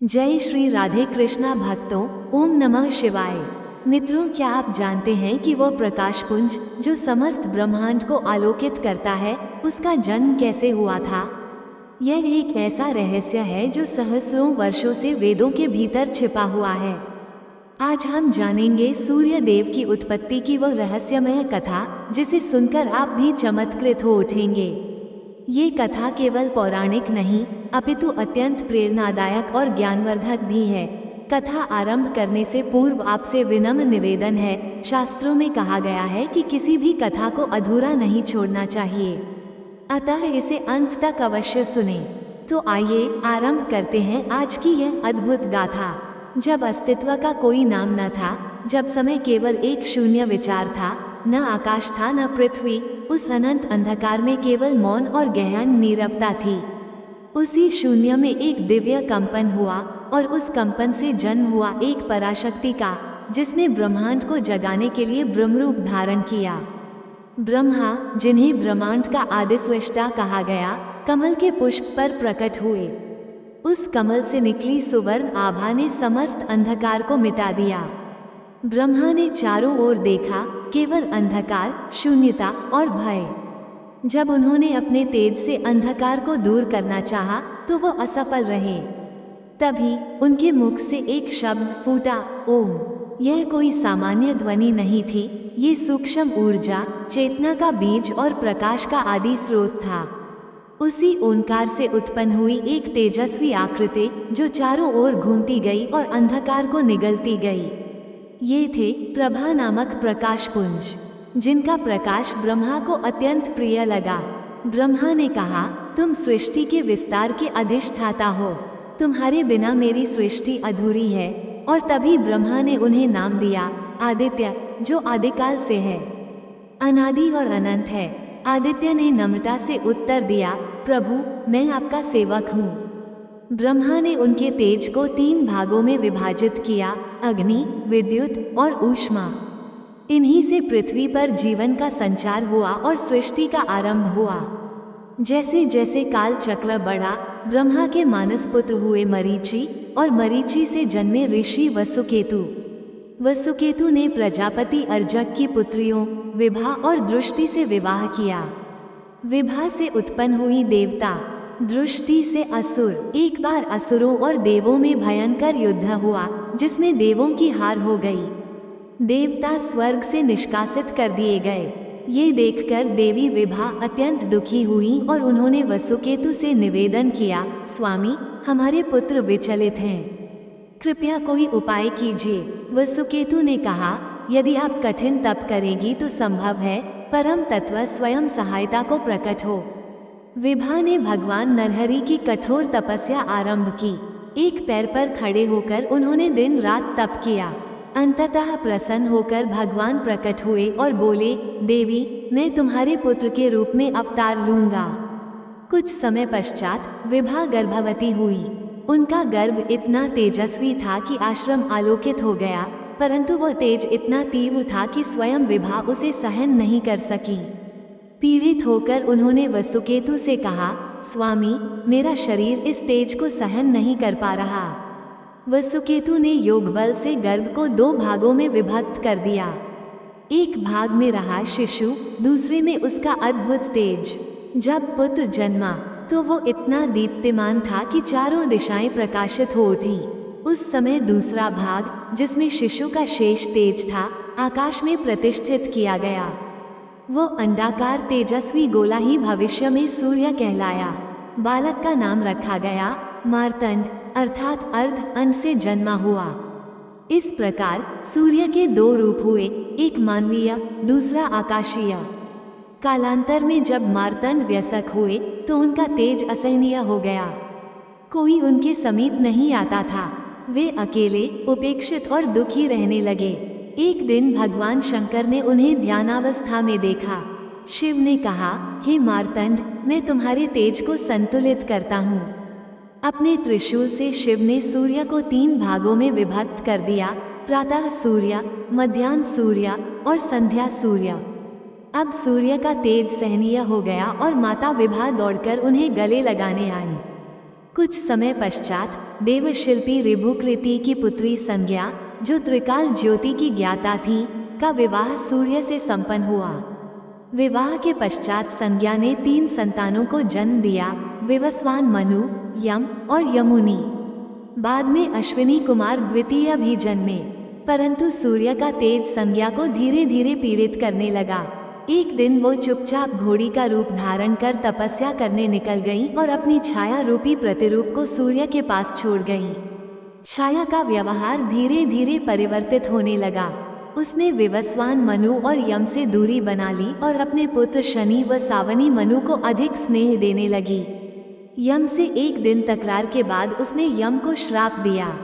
जय श्री राधे कृष्णा भक्तों, ओम नमः शिवाय। मित्रों, क्या आप जानते हैं कि वह प्रकाश पुंज जो समस्त ब्रह्मांड को आलोकित करता है, उसका जन्म कैसे हुआ था। यह एक ऐसा रहस्य है जो सहस्रों वर्षों से वेदों के भीतर छिपा हुआ है। आज हम जानेंगे सूर्य देव की उत्पत्ति की वह रहस्यमय कथा जिसे सुनकर आप भी चमत्कृत हो उठेंगे। ये कथा केवल पौराणिक नहीं अपितु अत्यंत प्रेरणादायक और ज्ञानवर्धक भी है। कथा आरंभ करने से पूर्व आपसे विनम्र निवेदन है, शास्त्रों में कहा गया है कि किसी भी कथा को अधूरा नहीं छोड़ना चाहिए, अतः इसे अंत तक अवश्य सुनें। तो आइए आरंभ करते हैं आज की यह अद्भुत गाथा। जब अस्तित्व का कोई नाम न था, जब समय केवल एक शून्य विचार था, न आकाश था न पृथ्वी, उस अनंत अंधकार में केवल मौन और गहन नीरवता थी। उसी शून्य में एक दिव्य कंपन हुआ और उस कंपन से जन्म हुआ एक पराशक्ति का, जिसने ब्रह्मांड को जगाने के लिए ब्रह्मरूप धारण किया। ब्रह्मा, जिन्हें ब्रह्मांड का आदि सृष्टा कहा गया, कमल के पुष्प पर प्रकट हुए। उस कमल से निकली सुवर्ण आभा ने समस्त अंधकार को मिटा दिया। ब्रह्मा ने चारों ओर देखा, केवल अंधकार, शून्यता और भय। जब उन्होंने अपने तेज से अंधकार को दूर करना चाहा, तो वो असफल रहे। तभी उनके मुख से एक शब्द फूटा, ओम। यह कोई सामान्य ध्वनि नहीं थी, ये सूक्ष्म ऊर्जा, चेतना का बीज और प्रकाश का आदि स्रोत था। उसी ओंकार से उत्पन्न हुई एक तेजस्वी आकृति जो चारों ओर घूमती गई और अंधकार को निगलती गई। ये थे प्रभा नामक प्रकाश पुंज, जिनका प्रकाश ब्रह्मा को अत्यंत प्रिय लगा। ब्रह्मा ने कहा, तुम सृष्टि के विस्तार के अधिष्ठाता हो, तुम्हारे बिना मेरी सृष्टि अधूरी है। और तभी ब्रह्मा ने उन्हें नाम दिया आदित्य, जो आदिकाल से है, अनादि और अनंत है। आदित्य ने नम्रता से उत्तर दिया, प्रभु, मैं आपका सेवक हूँ। ब्रह्मा ने उनके तेज को 3 भागों में विभाजित किया, अग्नि, विद्युत और ऊष्मा। इन्हीं से पृथ्वी पर जीवन का संचार हुआ और सृष्टि का आरंभ हुआ। जैसे जैसे काल चक्र बढ़ा, ब्रह्मा के मानस पुत्र हुए मरीचि, और मरीचि से जन्मे ऋषि वसुकेतु। वसुकेतु ने प्रजापति अर्जक की पुत्रियों विभा और दृष्टि से विवाह किया। विभा से उत्पन्न हुई देवता, दृष्टि से असुर। एक बार असुरों और देवों में भयंकर युद्ध हुआ, जिसमें देवों की हार हो गई। देवता स्वर्ग से निष्कासित कर दिए गए। ये देखकर देवी विभा अत्यंत दुखी हुई और उन्होंने वसुकेतु से निवेदन किया, स्वामी, हमारे पुत्र विचलित हैं, कृपया कोई उपाय कीजिए। वसुकेतु ने कहा, यदि आप कठिन तप करेगी तो संभव है, परम तत्व स्वयं सहायता को प्रकट हो। विभा ने भगवान नरहरि की कठोर तपस्या आरंभ की। एक पैर पर खड़े होकर उन्होंने दिन रात तप किया। अंततः प्रसन्न होकर भगवान प्रकट हुए और बोले, देवी, मैं तुम्हारे पुत्र के रूप में अवतार लूंगा। कुछ समय पश्चात विभा गर्भवती हुई। उनका गर्भ इतना तेजस्वी था कि आश्रम आलोकित हो गया, परंतु वह तेज इतना तीव्र था कि स्वयं विभा उसे सहन नहीं कर सकी। पीड़ित होकर उन्होंने वसुकेतु से कहा, स्वामी, मेरा शरीर इस तेज को सहन नहीं कर पा रहा। वसुकेतु ने योग बल से गर्भ को 2 भागों में विभक्त कर दिया। एक भाग में रहा शिशु, दूसरे में उसका अद्भुत तेज। जब पुत्र जन्मा तो वो इतना दीप्तिमान था कि चारों दिशाएं प्रकाशित हो उठी। उस समय दूसरा भाग, जिसमें शिशु का शेष तेज था, आकाश में प्रतिष्ठित किया गया। वो अंडाकार तेजस्वी गोला ही भविष्य में सूर्य कहलाया। बालक का नाम रखा गया मार्तंड, अर्थात अर्ध अन्न से जन्मा हुआ। इस प्रकार सूर्य के 2 रूप हुए, एक मानवीय, दूसरा आकाशीय। कालांतर में जब मार्तंड व्यसक हुए तो उनका तेज असहनीय हो गया। कोई उनके समीप नहीं आता था। वे अकेले, उपेक्षित और दुखी रहने लगे। एक दिन भगवान शंकर ने उन्हें ध्यानावस्था में देखा। शिव ने कहा, हे मार्तंड, मैं तुम्हारे तेज को संतुलित करता हूँ। अपने त्रिशूल से शिव ने सूर्य को 3 भागों में विभक्त कर दिया, प्रातः सूर्य, मध्याह्न सूर्य और संध्या सूर्य। अब सूर्य का तेज सहनीय हो गया और माता विभा दौड़कर उन्हें गले लगाने आई। कुछ समय पश्चात देवशिल्पी ऋभुकृति की पुत्री संज्ञा, जो त्रिकाल ज्योति की ज्ञाता थी, का विवाह सूर्य से संपन्न हुआ। विवाह के पश्चात संज्ञा ने 3 संतानों को जन्म दिया, विवस्वान मनु, यम और यमुनी। बाद में अश्विनी कुमार द्वितीय भी जन्मे, परंतु सूर्य का तेज संज्ञा को धीरे धीरे पीड़ित करने लगा। एक दिन वो चुपचाप घोड़ी का रूप धारण कर तपस्या करने निकल गई और अपनी छाया रूपी प्रतिरूप को सूर्य के पास छोड़ गई। छाया का व्यवहार धीरे धीरे परिवर्तित होने लगा। उसने विवस्वान मनु और यम से दूरी बना ली और अपने पुत्र शनि व सावनी मनु को अधिक स्नेह देने लगी। यम से एक दिन तकरार के बाद उसने यम को श्राप दिया।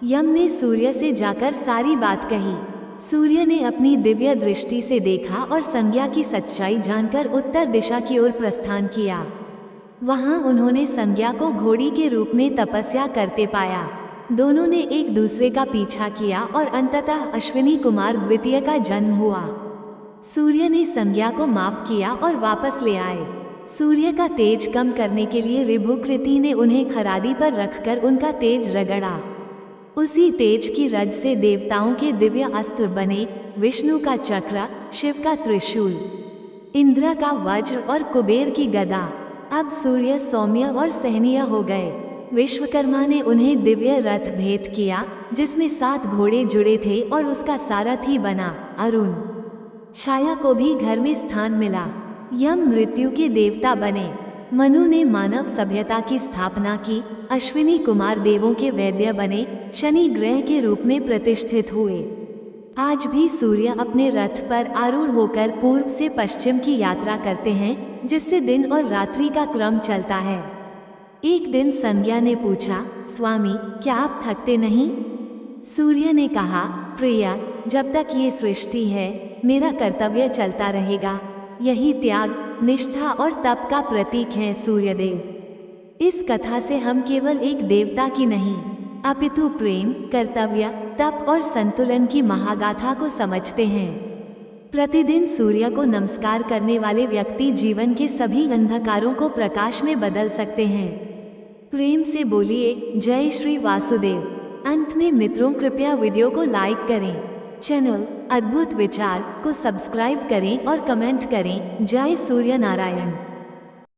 यम ने सूर्य से जाकर सारी बात कही। सूर्य ने अपनी दिव्य दृष्टि से देखा और संज्ञा की सच्चाई जानकर उत्तर दिशा की ओर प्रस्थान किया। वहां उन्होंने संज्ञा को घोड़ी के रूप में तपस्या करते पाया। दोनों ने एक दूसरे का पीछा किया और अंततः अश्विनी कुमार द्वितीय का जन्म हुआ। सूर्य ने संज्ञा को माफ किया और वापस ले आए। सूर्य का तेज कम करने के लिए ऋभुकृति ने उन्हें खरादी पर रखकर उनका तेज रगड़ा। उसी तेज की रज से देवताओं के दिव्य अस्त्र बने, विष्णु का चक्र, शिव का त्रिशूल, इंद्र का वज्र और कुबेर की गदा। अब सूर्य सौम्य और सहनीय हो गए। विश्वकर्मा ने उन्हें दिव्य रथ भेंट किया, जिसमें 7 घोड़े जुड़े थे और उसका सारथी बना अरुण। छाया को भी घर में स्थान मिला। यम मृत्यु के देवता बने। मनु ने मानव सभ्यता की स्थापना की। अश्विनी कुमार देवों के वैद्य बने। शनि ग्रह के रूप में प्रतिष्ठित हुए। आज भी सूर्य अपने रथ पर आरूढ़ होकर पूर्व से पश्चिम की यात्रा करते हैं, जिससे दिन और रात्रि का क्रम चलता है। एक दिन संज्ञा ने पूछा, स्वामी, क्या आप थकते नहीं? सूर्य ने कहा, प्रिया, जब तक ये सृष्टि है, मेरा कर्तव्य चलता रहेगा। यही त्याग, निष्ठा और तप का प्रतीक है सूर्यदेव। इस कथा से हम केवल एक देवता की नहीं, अपितु प्रेम, कर्तव्य, तप और संतुलन की महागाथा को समझते हैं। प्रतिदिन सूर्य को नमस्कार करने वाले व्यक्ति जीवन के सभी अंधकारों को प्रकाश में बदल सकते हैं। प्रेम से बोलिए, जय श्री वासुदेव। अंत में मित्रों, कृपया वीडियो को लाइक करें, चैनल अद्भुत विचार को सब्सक्राइब करें और कमेंट करें। जय सूर्य नारायण।